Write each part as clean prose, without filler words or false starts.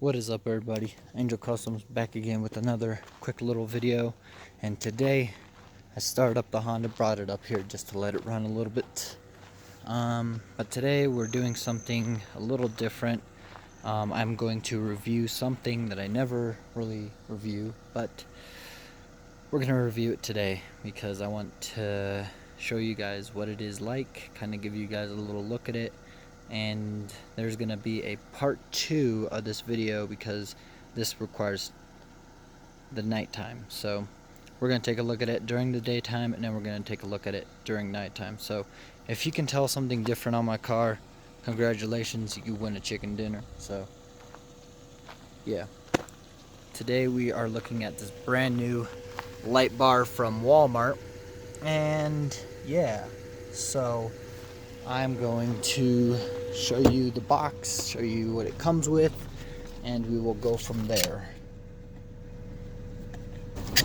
What is up, everybody? Angel Customs back again with another quick little video. And today I started up the Honda, brought it up here just to let it run a little bit. But today we're doing something a little different. I'm going to review something that I never really review, but we're going to review it today because I want to show you guys what it is like, kind of give you guys a little look at it. And there's gonna be a part 2 of this video because this requires the nighttime. So we're gonna take a look at it during the daytime, and then we're gonna take a look at it during nighttime. So if you can tell something different on my car, congratulations, you win a chicken dinner. So yeah, today we are looking at this brand new light bar from Walmart. And yeah, so I'm going to show you the box, show you what it comes with, and we will go from there.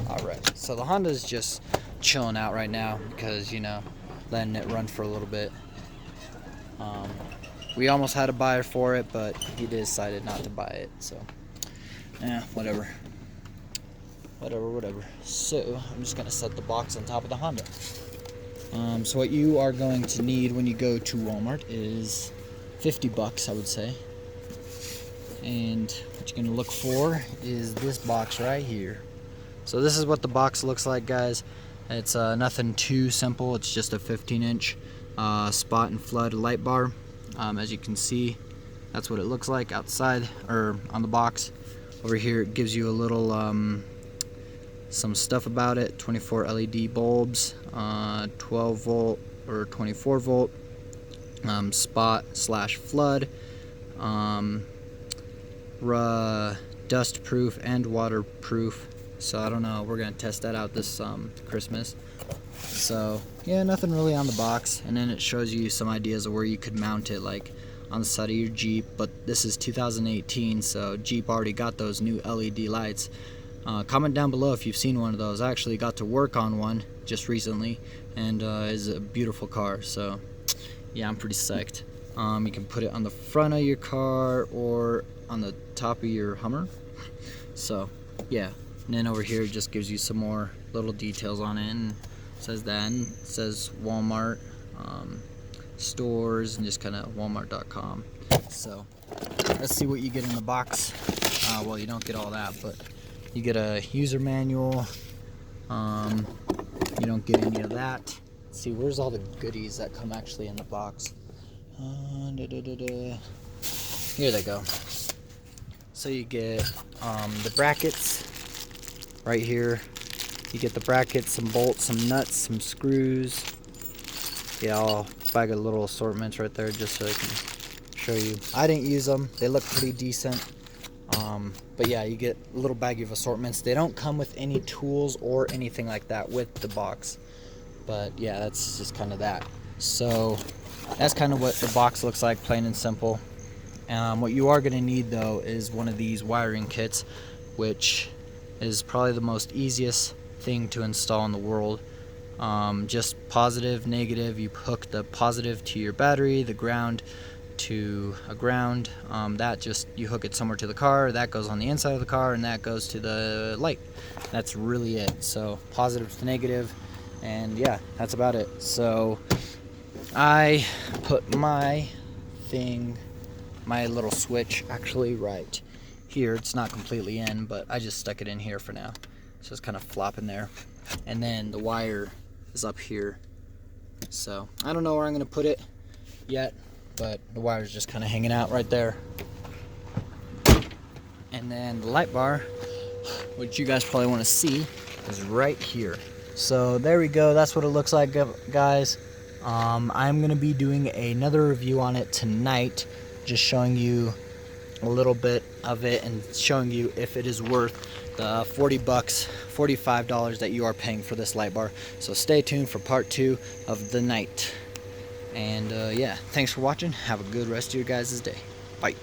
Alright, so the Honda's just chilling out right now because, you know, letting it run for a little bit. We almost had a buyer for it, but he decided not to buy it, so whatever. Whatever. So I'm just going to set the box on top of the Honda. So what you are going to need when you go to Walmart is $50, I would say. And what you're going to look for is this box right here. So this is what the box looks like, guys. It's nothing too simple. It's just a 15-inch spot and flood light bar. As you can see, that's what it looks like outside or on the box. Over here it gives you a little some stuff about it. 24 LED bulbs, 12 volt or 24 volt, spot / flood, dust proof and waterproof. So I don't know, we're gonna test that out this Christmas. So yeah, nothing really on the box, and then it shows you some ideas of where you could mount it, like on the side of your Jeep. But this is 2018, so Jeep already got those new LED lights. Comment down below if you've seen one of those. I actually got to work on one just recently, and it's a beautiful car. So yeah, I'm pretty psyched. You can put it on the front of your car or on the top of your Hummer. So yeah, and then over here it just gives you some more little details on it, and it says that, and it says Walmart stores, and just kind of walmart.com. So let's see what you get in the box. Well, you don't get all that, but you get a user manual. You don't get any of that. Let's see, where's all the goodies that come actually in the box? Here they go. So you get the brackets right here. You get the brackets, some bolts, some nuts, some screws. Yeah, I'll bag a little assortments right there just so I can show you. I didn't use them. They look pretty decent. But yeah, you get a little bag of assortments. They don't come with any tools or anything like that with the box. But yeah, that's just kind of that. So that's kind of what the box looks like, plain and simple. What you are going to need though is one of these wiring kits, which is probably the most easiest thing to install in the world. Just positive, negative. You hook the positive to your battery, the ground to a ground. That just, you hook it somewhere to the car, that goes on the inside of the car, and that goes to the light. That's really it. So positive to negative, and yeah, that's about it. So I put my little switch actually right here. It's not completely in, but I just stuck it in here for now, so it's kind of flopping there. And then the wire is up here, so I don't know where I'm gonna put it yet, but the wire's just kind of hanging out right there. And then the light bar, which you guys probably want to see, is right here. So there we go. That's what it looks like, guys. I'm gonna be doing another review on it tonight, just showing you a little bit of it and showing you if it is worth the $45 that you are paying for this light bar. So stay tuned for part 2 of the night. And yeah, thanks for watching. Have a good rest of your guys' day. Bye.